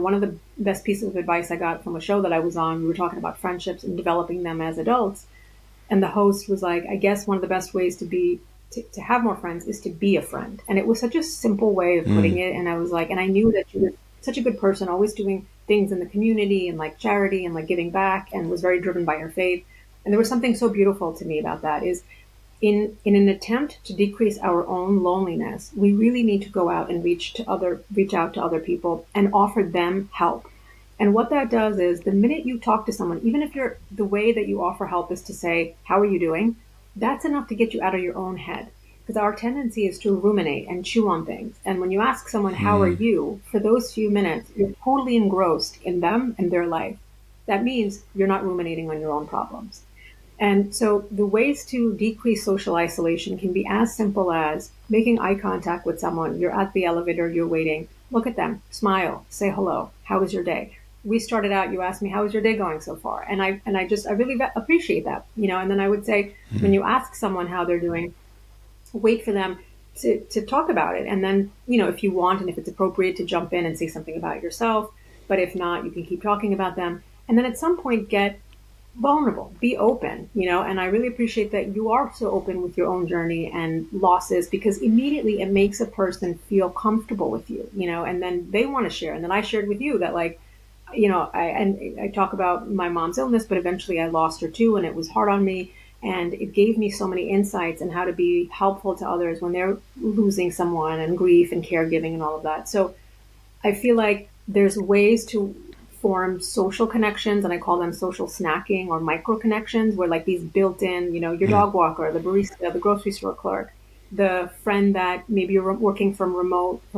one of the best pieces of advice I got from a show that I was on, we were talking about friendships and developing them as adults. And the host was like, I guess one of the best ways to have more friends is to be a friend. And it was such a simple way of putting Mm, it. And I was like, and I knew that she was such a good person, always doing things in the community and like charity and like giving back, and was very driven by her faith. And there was something so beautiful to me about that is in an attempt to decrease our own loneliness, we really need to go out and reach out to other people and offer them help. And what that does is the minute you talk to someone, even if you're the way that you offer help is to say, how are you doing? That's enough to get you out of your own head. Because our tendency is to ruminate and chew on things. And when you ask someone, how are mm, you? For those few minutes, you're totally engrossed in them and their life. That means you're not ruminating on your own problems. And so the ways to decrease social isolation can be as simple as making eye contact with someone. You're at the elevator, you're waiting, look at them, smile, say hello. How was your day? We started out, you asked me, how is your day going so far? I really appreciate that, and then I would say, when mm, you ask someone how they're doing, wait for them to talk about it. And then, if you want and if it's appropriate to jump in and say something about yourself, but if not, you can keep talking about them. And then at some point get vulnerable, be open, and I really appreciate that you are so open with your own journey and losses, because immediately it makes a person feel comfortable with you, and then they want to share. And then I shared with you that, like, I talk about my mom's illness, but eventually I lost her too, and it was hard on me. And it gave me so many insights and how to be helpful to others when they're losing someone, and grief and caregiving and all of that. So I feel like there's ways to form social connections, and I call them social snacking or micro connections, where like these built in, your mm. dog walker, the barista, the grocery store clerk, the friend that maybe you're working from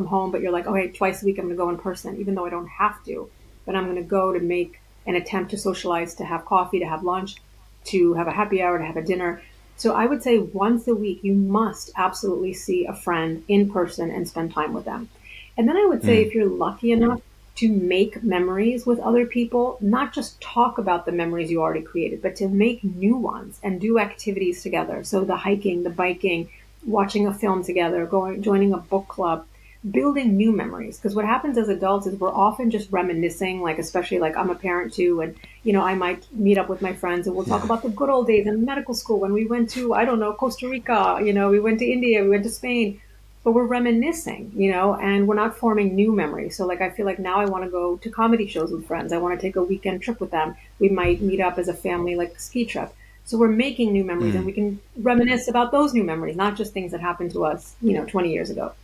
home, but you're like, okay, twice a week I'm going to go in person, even though I don't have to, but I'm going to go to make an attempt to socialize, to have coffee, to have lunch, to have a happy hour, to have a dinner. So I would say once a week, you must absolutely see a friend in person and spend time with them. And then I would say, Mm. if you're lucky enough to make memories with other people, not just talk about the memories you already created, but to make new ones and do activities together. So the hiking, the biking, watching a film together, joining a book club, building new memories. Because what happens as adults is we're often just reminiscing, like, especially like I'm a parent too, and I might meet up with my friends and we'll talk Yeah. about the good old days in medical school when we went to, I don't know, Costa Rica, we went to India, we went to Spain, but we're reminiscing, and we're not forming new memories. So like I feel like now I want to go to comedy shows with friends. I want to take a weekend trip with them. We might meet up as a family, like a ski trip. So we're making new memories, and Mm. we can reminisce about those new memories, not just things that happened to us, 20 years ago.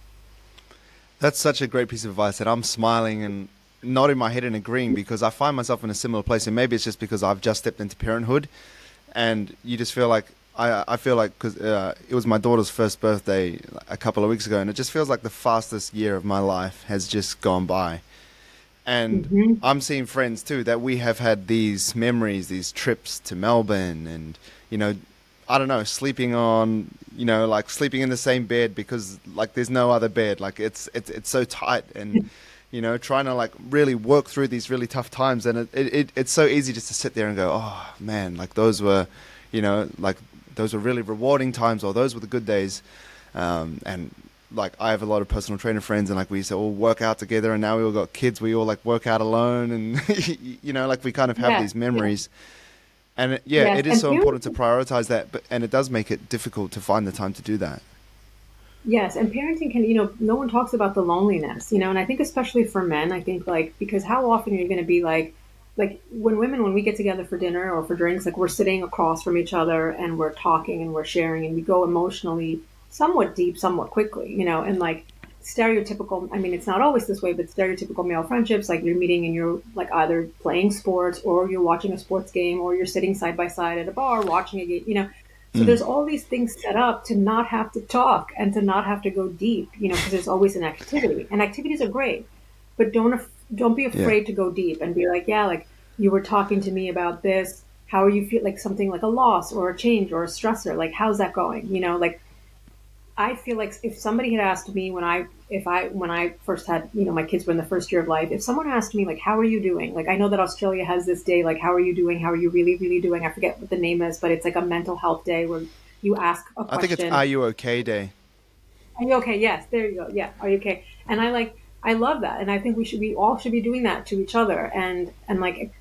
That's such a great piece of advice, and I'm smiling and nodding my head and agreeing because I find myself in a similar place, and maybe it's just because I've just stepped into parenthood, and you just feel like I feel like because it was my daughter's first birthday a couple of weeks ago, and it just feels like the fastest year of my life has just gone by. And Hmm. I'm seeing friends too that we have had these memories, these trips to Melbourne, and you know, I don't know, sleeping on, like sleeping in the same bed because like there's no other bed, like it's so tight, and trying to like really work through these really tough times, and it's so easy just to sit there and go, oh man, like like those were really rewarding times, or those were the good days, and like I have a lot of personal trainer friends, and like we used to all work out together, and now we all got kids, we all like work out alone, and like we kind of have Yes, these yes, memories, and yeah, yes. it is And so important to parenting, prioritize that, but and it does make it difficult to find the time to do that. yes, and parenting can, no one talks about the loneliness, and I think especially for men, I think like, because how often are you going to be like when we get together for dinner or for drinks, like we're sitting across from each other and we're talking and we're sharing and we go emotionally somewhat deep, somewhat quickly, and like stereotypical, I mean, it's not always this way, but stereotypical male friendships, like you're meeting and you're like either playing sports or you're watching a sports game or you're sitting side by side at a bar watching a game, so Mm, there's all these things set up to not have to talk and to not have to go deep, because there's always an activity. And activities are great, but don't be yeah. afraid to go deep and be like, yeah, like you were talking to me about this. How are you feel, like something like a loss or a change or a stressor? Like how's that going? Like I feel like if somebody had asked me when I first had, my kids were in the first year of life, if someone asked me like, how are you doing? Like I know that Australia has this day, like, how are you doing? How are you really, really doing? I forget what the name is, but it's like a mental health day where you ask a I think it's Are question. You Okay Day. Are you okay? Yes, there you go. Yeah, are you okay? And I like I love that, and I think we all should be doing that to each other, and like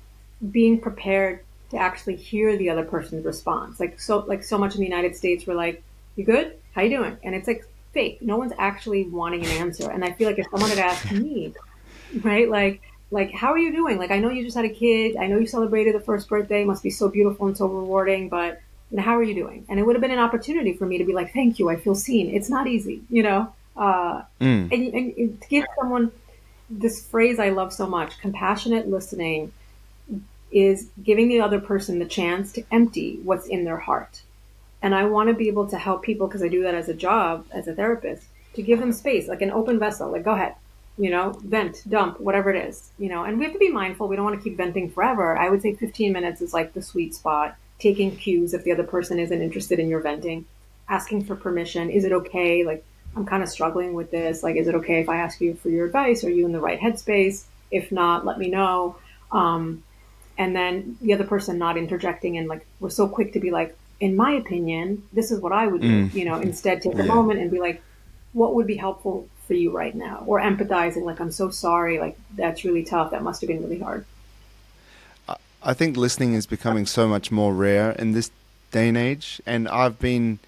being prepared to actually hear the other person's response. Like so much in the United States, we're like, "You good? How you doing?" And it's like fake. No one's actually wanting an answer. And I feel like if someone had asked me, right, like how are you doing? Like I know you just had a kid. I know you celebrated the first birthday. It must be so beautiful and so rewarding. But how are you doing? And it would have been an opportunity for me to be like, "Thank you. I feel seen." It's not easy, you know. Mm. And to give someone this phrase I love so much, compassionate listening is giving the other person the chance to empty what's in their heart. And I want to be able to help people because I do that as a job, as a therapist, to give them space, like an open vessel, like go ahead, vent, dump, whatever it is, and we have to be mindful. We don't want to keep venting forever. I would say 15 minutes is like the sweet spot, taking cues if the other person isn't interested in your venting, asking for permission. Is it okay? Like, I'm kind of struggling with this. Like, is it okay if I ask you for your advice? Are you in the right headspace? If not, let me know. And then the other person not interjecting and like we're so quick to be like, in my opinion, this is what I would do, Mm. instead take a Yeah. moment and be like, what would be helpful for you right now? Or empathizing, like, I'm so sorry, like that's really tough. That must have been really hard. I think listening is becoming so much more rare in this day and age, and I've been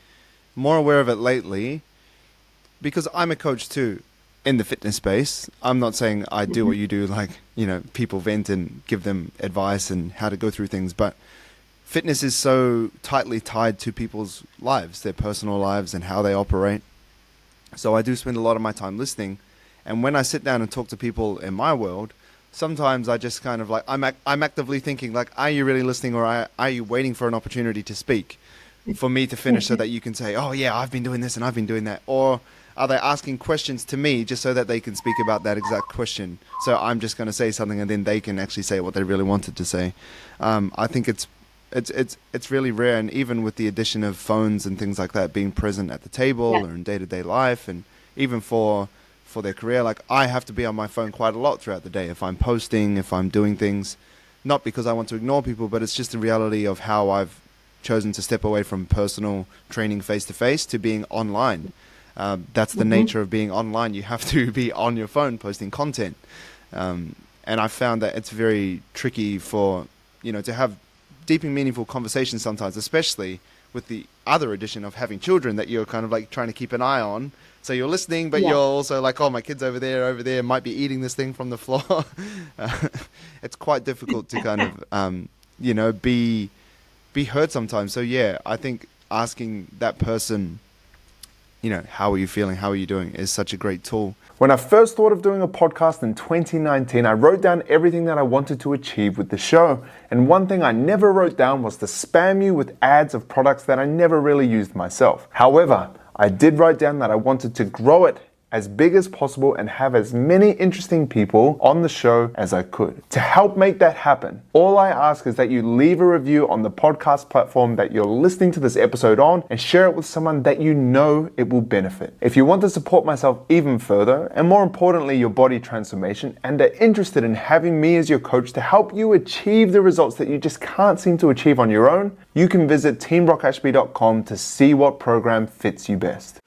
more aware of it lately because I'm a coach too in the fitness space. I'm not saying I do what Mhm. you do, like, people vent and give them advice and how to go through things, but fitness is so tightly tied to people's lives, their personal lives, and how they operate. So I do spend a lot of my time listening. And when I sit down and talk to people in my world, sometimes I just kind of like, I'm actively thinking, like, are you really listening, or are you waiting for an opportunity to speak for me to finish so that you can say, oh, yeah, I've been doing this and I've been doing that? Or are they asking questions to me just so that they can speak about that exact question? So I'm just going to say something and then they can actually say what they really wanted to say. I think it's really rare, and even with the addition of phones and things like that being present at the Yeah. table or in day-to-day life, and even for their career, like I have to be on my phone quite a lot throughout the day if I'm posting, if I'm doing things, not because I want to ignore people, but it's just the reality of how I've chosen to step away from personal training face to face to being online. That's the Hmm. nature of being online. You have to be on your phone posting content, and I found that it's very tricky for to have deep and meaningful conversations sometimes, especially with the other addition of having children that you're kind of like trying to keep an eye on. So you're listening, but Yeah. you're also like, oh, my kid's over there, might be eating this thing from the floor. It's quite difficult to kind of, be heard sometimes. So yeah, I think asking that person, how are you feeling? How are you doing? Is such a great tool. When I first thought of doing a podcast in 2019, I wrote down everything that I wanted to achieve with the show. And one thing I never wrote down was to spam you with ads of products that I never really used myself. However, I did write down that I wanted to grow it as big as possible and have as many interesting people on the show as I could. To help make that happen, all I ask is that you leave a review on the podcast platform that you're listening to this episode on and share it with someone that you know it will benefit. If you want to support myself even further, and more importantly, your body transformation, and are interested in having me as your coach to help you achieve the results that you just can't seem to achieve on your own, you can visit teamrockashby.com to see what program fits you best.